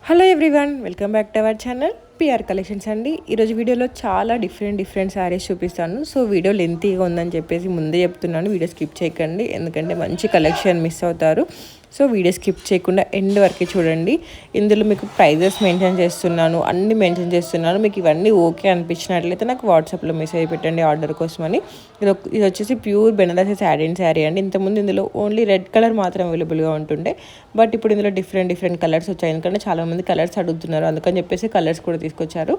Hello everyone, welcome back to our channel PR collections అండి. ఈరోజు వీడియోలో చాలా డిఫరెంట్ శారీస్ చూపిస్తాను. సో వీడియో లెంతీగా ఉందని చెప్పేసి ముందే చెప్తున్నాను, వీడియో స్కిప్ చేయకండి ఎందుకంటే మంచి కలెక్షన్ మిస్ అవుతారు. సో వీడియో స్కిప్ చేయకుండా ఎండ్ వరకు చూడండి. ఇందులో మీకు ప్రైజెస్ మెన్షన్ చేస్తున్నాను, అన్ని మెన్షన్ చేస్తున్నాను. మీకు ఇవన్నీ ఓకే అనిపించినట్లయితే నాకు వాట్సాప్లో మెసేజ్ పెట్టండి ఆర్డర్ కోసమని. ఇది వచ్చేసి ప్యూర్ బెనారసి శారీ అండి. ఇంతకుముందు ఇందులో ఓన్లీ రెడ్ కలర్ మాత్రం అవైలబుల్గా ఉంటుండే, బట్ ఇప్పుడు ఇందులో డిఫరెంట్ కలర్స్ వచ్చాయి. ఎందుకంటే చాలామంది కలర్స్ అడుగుతున్నారు, అందుకని చెప్పేసి కలర్స్ కూడా తీసుకొచ్చారు.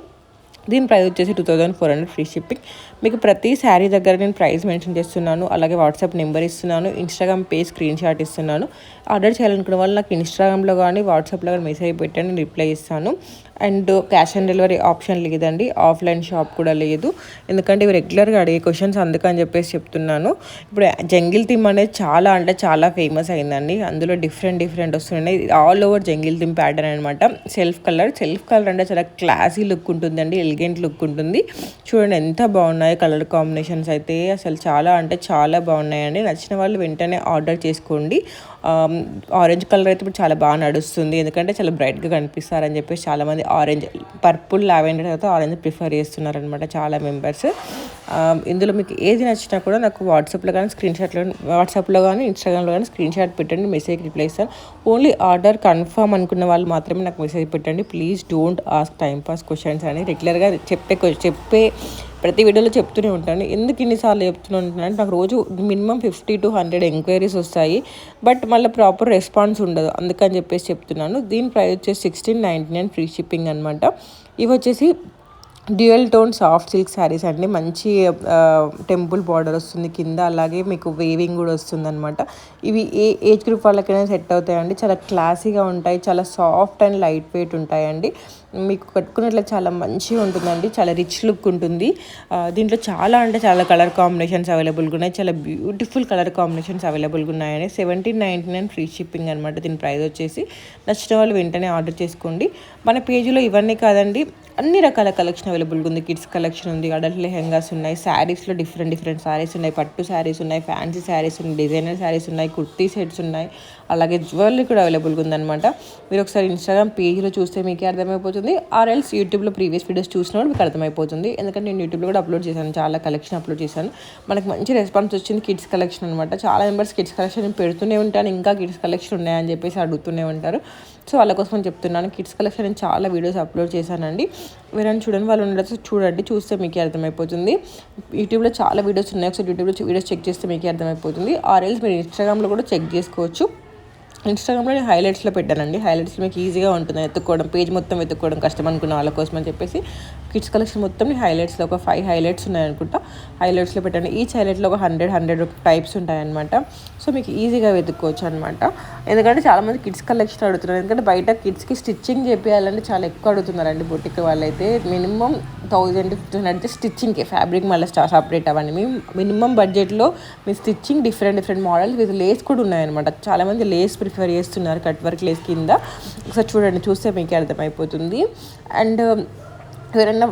దీని ప్రైస్ వచ్చేసి 2400 ఫ్రీ షిప్పింగ్. మీకు ప్రతి శారీ దగ్గర నేను ప్రైస్ మెన్షన్ చేస్తున్నాను, అలాగే వాట్సాప్ నెంబర్ ఇస్తున్నాను, ఇన్స్టాగ్రామ్ పేజ్ స్క్రీన్ షాట్ ఇస్తున్నాను. ఆర్డర్ చేయాలనుకున్న వాళ్ళు నాకు ఇన్స్టాగ్రామ్లో కానీ వాట్సాప్లో కానీ మెసేజ్ పెట్టండి, నేను రిప్లై ఇస్తాను. And cash on delivery option లేదండి, ఆఫ్లైన్ షాప్ కూడా లేదు. ఎందుకంటే ఇవి రెగ్యులర్గా అడిగే క్వశ్చన్స్, అందుకని చెప్పేసి చెప్తున్నాను. ఇప్పుడు జంగిల్ థీమ్ అనేది చాలా అంటే చాలా ఫేమస్ అయిందండి. అందులో డిఫరెంట్ వస్తున్నాయి. All over jungle theme pattern అనమాట. సెల్ఫ్ కలర్ అంటే చాలా క్లాసీ లుక్ ఉంటుందండి, ఎలిగెంట్ లుక్ ఉంటుంది. చూడండి ఎంత బాగున్నాయి కలర్ కాంబినేషన్స్ అయితే, అసలు చాలా అంటే చాలా బాగున్నాయండి. నచ్చిన వాళ్ళు వెంటనే ఆర్డర్ చేసుకోండి. ఆరెంజ్ కలర్ అయితే ఇప్పుడు చాలా బాగా నడుస్తుంది, ఎందుకంటే చాలా బ్రైట్గా కనిపిస్తారని చెప్పేసి చాలామంది ఆరెంజ్, పర్పుల్, లావెండర్ తర్వాత ఆరెంజ్ ప్రిఫర్ చేస్తున్నారనమాట చాలా మెంబర్స్. ఇందులో మీకు ఏది నచ్చినా కూడా నాకు వాట్సాప్లో కానీ వాట్సాప్లో కానీ ఇన్స్టాగ్రామ్లో కానీ స్క్రీన్ షాట్ పెట్టండి, మెసేజ్ రిప్లై ఇస్తాను. ఓన్లీ ఆర్డర్ కన్ఫర్మ్ అనుకున్న వాళ్ళు మాత్రమే నాకు మెసేజ్ పెట్టండి. Please don't ask time pass questions అని రెగ్యులర్గా చెప్పే ప్రతి వీడియోలో చెప్తూనే ఉంటాను. ఎందుకు ఇన్నిసార్లు చెప్తూనే ఉంటాను నాకు రోజు మినిమం 50 to 100 ఎంక్వైరీస్ వస్తాయి, బట్ మళ్ళీ ప్రాపర్ రెస్పాన్స్ ఉండదు, అందుకని చెప్పేసి చెప్తున్నాను. దీని ప్రైస్ వచ్చేసి 1699 ఫ్రీ షిప్పింగ్ అనమాట. ఇవి వచ్చేసి dual tone soft silk saris అండి. మంచి టెంపుల్ బార్డర్ వస్తుంది కింద, అలాగే మీకు వేవింగ్ కూడా వస్తుంది అనమాట. ఇవి ఏ ఏజ్ గ్రూప్ వాళ్ళకైనా సెట్ అవుతాయండి. చాలా క్లాసీగా ఉంటాయి, చాలా సాఫ్ట్ అండ్ లైట్ వెయిట్ ఉంటాయండి. మీకు కట్టుకున్నట్లు చాలా మంచిగా ఉంటుందండి, చాలా రిచ్ లుక్ ఉంటుంది. దీంట్లో చాలా అంటే చాలా కలర్ కాంబినేషన్స్ అవైలబుల్గా ఉన్నాయి, చాలా బ్యూటిఫుల్ కలర్ కాంబినేషన్స్ అవైలబుల్గా ఉన్నాయని. 1799 ఫ్రీ షిప్పింగ్ అనమాట. దీని ప్రైస్ వచ్చేసి నచ్చిన వాళ్ళు వెంటనే ఆర్డర్ చేసుకోండి. మన పేజీలో ఇవన్నీ కాదండి, అన్ని రకాల కలెక్షన్ అవైలబుల్గా ఉంది. కిడ్స్ కలెక్షన్ ఉంది, అడల్ట్ లెహెంగాస్ ఉన్నాయి, శారీస్లో డిఫరెంట్ శారీస్ ఉన్నాయి, పట్టు శారీస్ ఉన్నాయి, ఫ్యాన్సీ శారీస్ ఉన్నాయి, డిజైనర్ శారీస్ ఉన్నాయి, కుర్తీ సెట్స్ ఉన్నాయి, అలాగే జ్యువెలరీ కూడా అవైలబుల్గా ఉందన్నమాట. మీరు ఒకసారి ఇన్స్టాగ్రామ్ పేజ్లో చూస్తే మీకే అర్థమైపోతుంది, ఆర్ఎల్స్ యూట్యూబ్లో ప్రీవియస్ వీడియోస్ చూసినప్పుడు మీకు అర్థమైపోతుంది. ఎందుకంటే నేను యూట్యూబ్లో కూడా అప్లోడ్ చేశాను, చాలా కలెక్షన్ అప్లోడ్ చేశాను. మనకు మంచి రెస్పాన్స్ వచ్చింది కిడ్స్ కలెక్షన్ అనమాట. చాలా మెంబర్స్ కిడ్స్ కలెక్షన్ పెడుతూనే ఉంటాను, ఇంకా కిడ్స్ కలెక్షన్ ఉన్నాయని చెప్పేసి అడుగుతూనే ఉంటారు. సో వాళ్ళ కోసం చెప్తున్నాను, కిడ్స్ కలెక్షన్ నేను చాలా వీడియోస్ అప్లోడ్ చేశానండి. ఎవరైనా చూడండి వాళ్ళు ఉండొచ్చు, చూడండి, చూస్తే మీకే అర్థమైపోతుంది. యూట్యూబ్లో చాలా వీడియోస్ ఉన్నాయి, ఒకసారి యూట్యూబ్లో వీడియోస్ చెక్ చేస్తే మీకే అర్థమైపోతుంది. ఆర్ఎల్స్ మీరు ఇన్స్టాగ్రామ్లో కూడా చెక్ చేసుకోవచ్చు. ఇన్స్టాగ్రామ్లో నేను హైలైట్స్లో పెట్టానండి. హైలైట్స్లో మీకు ఈజీగా ఉంటుంది ఎత్తుక్కోవడం, పేజ్ మొత్తం వెతుక్కోవడం కష్టం అనుకున్న వాళ్ళ కోసం అని చెప్పేసి కిడ్స్ కలెక్షన్ మొత్తం హైలైట్స్లో ఒక 5 హైలైట్స్ ఉన్నాయనుకుంటా, హైలైట్స్లో పెట్టండి. ఈచ్ హైలైట్లో ఒక 100 టైప్స్ ఉంటాయన్నమాట. సో మీకు ఈజీగా వెతుక్కోవచ్చు అనమాట. ఎందుకంటే చాలామంది కిడ్స్ కలెక్షన్ అడుగుతున్నారు, ఎందుకంటే బయట కిడ్స్కి స్టిచ్చింగ్ చేయాలంటే చాలా ఎక్కువ అడుగుతున్నారండి. బొటిక్ వాళ్ళైతే మినిమం 1000-1500 స్టిచ్చింగ్కి, ఫ్యాబ్రిక్ మళ్ళీ సపరేట్ అవన్నీ. మినిమం బడ్జెట్లో మీ stitching different models with lace కూడా ఉన్నాయన్నమాట. చాలామంది లేస్ ప్రిఫర్ చేస్తున్నారు, కట్ వర్క్ లేస్ కింద. ఒకసారి చూడండి, చూస్తే మీకే అర్థమైపోతుంది. అండ్ ఎవరైనా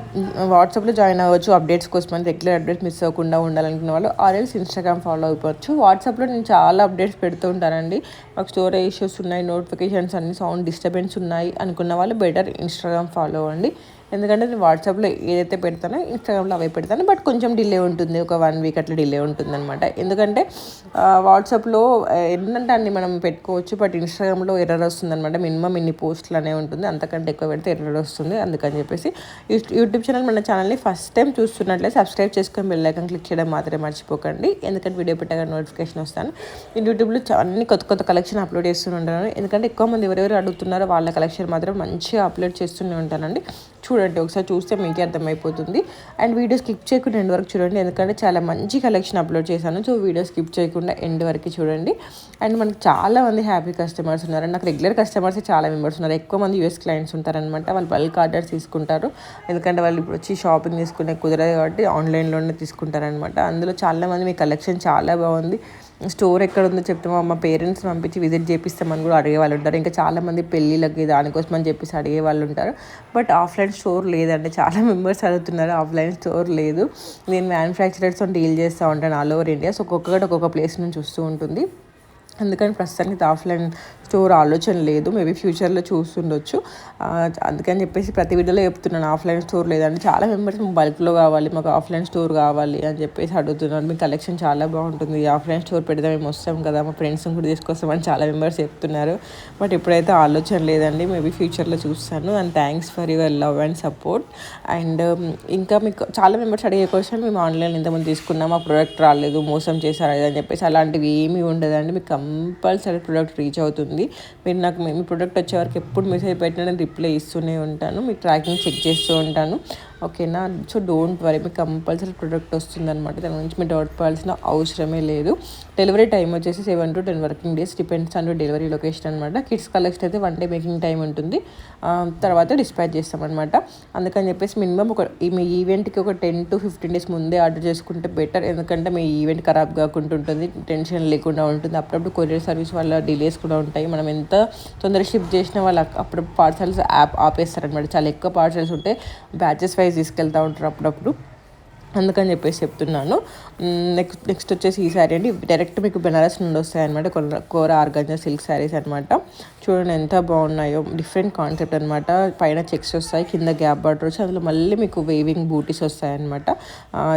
వాట్సాప్లో జాయిన్ అవ్వచ్చు అప్డేట్స్ కోసం, రెగ్యులర్ అప్డేట్స్ మిస్ అవ్వకుండా ఉండాలనుకున్న వాళ్ళు ఆర్ఎల్స్ ఇన్స్టాగ్రామ్ ఫాలో అయిపోవచ్చు. వాట్సాప్లో నేను చాలా అప్డేట్స్ పెడుతూ ఉంటానండి. మాకు స్టోరేజ్ ఇష్యూస్ ఉన్నాయి, నోటిఫికేషన్స్ అన్ని సౌండ్ డిస్టర్బెన్స్ ఉన్నాయి అనుకున్న వాళ్ళు బెటర్ ఇన్స్టాగ్రామ్ ఫాలో అవ్వండి. ఎందుకంటే నేను వాట్సాప్లో ఏదైతే పెడతానో ఇన్స్టాగ్రామ్లో అవే పెడతాను, బట్ కొంచెం డిలే ఉంటుంది, ఒక 1 వీక్ అట్లా డిలే ఉంటుంది అనమాట. ఎందుకంటే వాట్సాప్లో ఏంటంటే అన్ని మనం పెట్టుకోవచ్చు, బట్ ఇన్స్టాగ్రామ్లో ఎర్రర్ వస్తుంది అనమాట. మినిమం ఇన్ని పోస్టులు అనే ఉంటుంది, అంతకంటే ఎక్కువ పెడితే ఎర్రర్ వస్తుంది. అందుకని చెప్పేసి యూట్యూబ్ ఛానల్, మన ఛానల్ని ఫస్ట్ టైం చూస్తున్నట్లే సబ్స్క్రైబ్ చేసుకొని బెల్ ఐకాన్ క్లిక్ చేయడం మాత్రమే మర్చిపోకండి, ఎందుకంటే వీడియో పెట్టగా నోటిఫికేషన్ వస్తాను. నేను యూట్యూబ్లో అన్ని కొత్త కలెక్షన్ అప్లోడ్ చేస్తూనే ఉంటాను, ఎందుకంటే ఎక్కువ మంది ఎవరెవరు అడుగుతున్నారో వాళ్ళ కలెక్షన్ మాత్రం మంచిగా అప్లోడ్ చేస్తూనే ఉంటానండి. చూడండి, ఒకసారి చూస్తే మీకే అర్థమైపోతుంది. అండ్ వీడియో స్కిప్ చేయకుండా ఎండ్ వరకు చూడండి, ఎందుకంటే చాలా మంచి కలెక్షన్ అప్లోడ్ చేశాను. సో వీడియో స్కిప్ చేయకుండా ఎండ్ వరకు చూడండి. అండ్ మనకు చాలా మంది హ్యాపీ కస్టమర్స్ ఉన్నారు, నాకు రెగ్యులర్ కస్టమర్స్ చాలా మెంబర్స్ ఉన్నారు. ఎక్కువ మంది యూఎస్ క్లయింట్స్ ఉంటారనమాట. వాళ్ళు బల్క్ ఆర్డర్స్ తీసుకుంటారు, ఎందుకంటే వాళ్ళు ఇప్పుడు వచ్చి షాపింగ్ తీసుకునే కుదరదు కాబట్టి ఆన్లైన్లోనే తీసుకుంటారనమాట. అందులో చాలామంది మీ కలెక్షన్ చాలా బాగుంది, స్టోర్ ఎక్కడ ఉందో చెప్తే మా పేరెంట్స్ పంపించి విజిట్ చేపిస్తామని కూడా అడిగే వాళ్ళు ఉంటారు. ఇంకా చాలామంది పెళ్ళిళ్ళకి దానికోసం అని చెప్పేసి అడిగే వాళ్ళు ఉంటారు. బట్ ఆఫ్లైన్ స్టోర్ లేదండి, చాలా మెంబర్స్ అడుగుతున్నారు, ఆఫ్లైన్ స్టోర్ లేదు. నేను మ్యానుఫ్యాక్చరర్స్తో డీల్ చేస్తూ ఉంటాను ఆల్ ఓవర్ ఇండియా. సో ఒక్కొక్కటి ఒక్కొక్క ప్లేస్ నుంచి వస్తూ ఉంటుంది. అందుకని ప్రస్తుతానికి ఆఫ్లైన్ స్టోర్ ఆలోచన లేదు. మేబీ ఫ్యూచర్లో చూస్తుండొచ్చు. అందుకని చెప్పేసి ప్రతి వీడియోలో చెప్తున్నాను ఆఫ్లైన్ స్టోర్ లేదండి. చాలా మెంబర్స్ బల్క్లో కావాలి, మాకు ఆఫ్లైన్ స్టోర్ కావాలి అని చెప్పేసి అడుగుతున్నారు. మీ కలెక్షన్ చాలా బాగుంటుంది, ఆఫ్లైన్ స్టోర్ పెడితే మేము వస్తాం కదా, మా ఫ్రెండ్స్ని కూడా తీసుకొస్తామని చాలా మెంబర్స్ చెప్తున్నారు. బట్ ఇప్పుడైతే ఆలోచన లేదండి. మేబీ ఫ్యూచర్లో చూస్తాను. And thanks for your love and support. And ఇంకా మీకు చాలా మెంబర్స్ అడిగే క్వశ్చన్, మేము ఆన్లైన్ ఇంతకుముందు తీసుకున్నాం, మా ప్రోడక్ట్ రాలేదు, మోసం చేశారు అని చెప్పేసి. అలాంటివి ఏమీ ఉండదండి. మీకు కంపల్సరీ ప్రోడక్ట్ రీచ్ అవుతుంది. మీరు నాకు మీ ప్రోడక్ట్ వచ్చే వరకు ఎప్పుడు మెసేజ్ పెట్టినా నేను రిప్లై ఇస్తూనే ఉంటాను, మీ ట్రాకింగ్ చెక్ చేస్తూ ఉంటాను. ఓకేనా? సో డోంట్ వరీ, మీకు కంపల్సరీ ప్రోడక్ట్ వస్తుందన్నమాట. దాని గురించి మీరు డౌట్ పడాల్సిన అవసరమే లేదు. డెలివరీ టైం వచ్చేసి 7 to 10 working days, depends on delivery location అనమాట. కిడ్స్ కలెక్షన్ అయితే 1 day మేకింగ్ టైం ఉంటుంది, తర్వాత డిస్పాచ్ చేస్తామన్నమాట. అందుకని చెప్పేసి మినిమం మీ ఈవెంట్కి ఒక 10 to 15 days ముందే ఆర్డర్ చేసుకుంటే బెటర్. ఎందుకంటే మీ ఈవెంట్ ఖరాబ్ కాకుండా ఉంటుంది, టెన్షన్ లేకుండా ఉంటుంది. అప్పుడప్పుడు కొరియర్ సర్వీస్ వల్ల డిలేస్ కూడా ఉంటాయి. మనం ఎంత తొందరగా షిప్ చేసినా వాళ్ళు అప్పుడు పార్సల్స్ ఆపేస్తారనమాట. చాలా ఎక్కువ పార్సల్స్ ఉంటే బ్యాచెస్ వైజ్ తీసుకెళ్తూ ఉంటారు అప్పుడప్పుడు. అందుకని చెప్పేసి చెప్తున్నాను. నెక్స్ట్ వచ్చేసి ఈ శారీ అండి. డైరెక్ట్ మీకు బెనారస్ నుండి వస్తాయన్నమాట. కోర ఆర్గాంజా సిల్క్ శారీస్ అనమాట. చూడండి ఎంత బాగున్నాయో. డిఫరెంట్ కాన్సెప్ట్ అనమాట. పైన చెక్స్ వస్తాయి, కింద గ్యాప్ బార్డర్ వచ్చి అందులో మళ్ళీ మీకు వేవింగ్ బూటీస్ వస్తాయన్నమాట.